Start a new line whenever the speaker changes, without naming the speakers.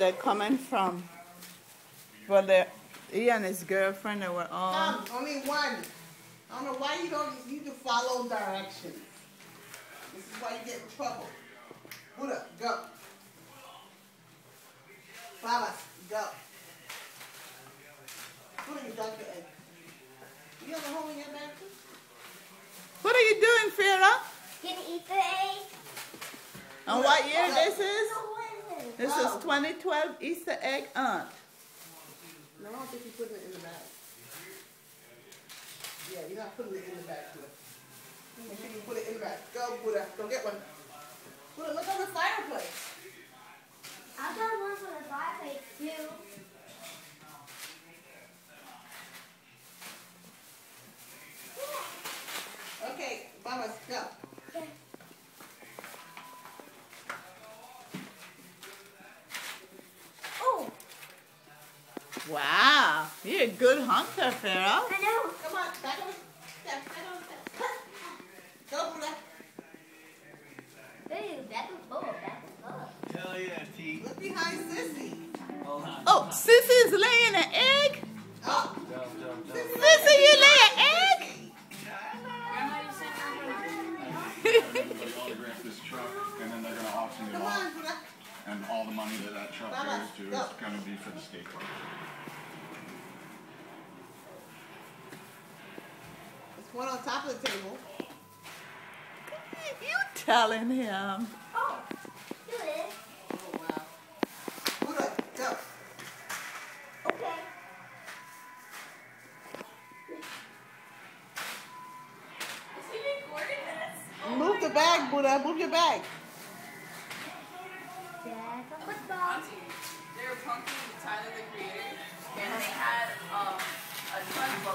they're coming from. Well, he and his girlfriend, they were all...
only one. I don't know why you don't need to follow directions. This is why you get in trouble. Buddha, go. Baba, go. Buddha, you got your egg. You have a hole in your bag too?
What are you doing, Farah?
Gonna eat the egg.
And what year this is?
No,
This is 2012 Easter egg hunt.
No, I don't think you're putting it in the bag. Yeah, you're not putting it in the bag, Buddha. Make sure you put it in the bag. Go, Buddha. Go get one. Buddha, look on the fireplace.
I got one for the fireplace too.
Okay, Baba, go.
Oh,
Wow, you're a good hunter, Farah.
I know.
Come on, back on the step. Back on the step. Go, Buddha.
Ooh, back and forth, back and forth.
Hell yeah, T.
Look behind Sissy.
Hold on.
Oh, Sissy's laying an egg?
Oh,
Jump.
Sissy, you lay an egg?
Everybody autograph this truck, and then they're going to auction it
come
off.
on, Buddha.
And all the money that truck
Mama,
goes to
go.
is going to be for the skate park.
There's one on top of the table.
You telling him.
Oh, do it.
Oh, wow. Buddha, go.
Okay.
Move the bag, Buddha. Move your bag.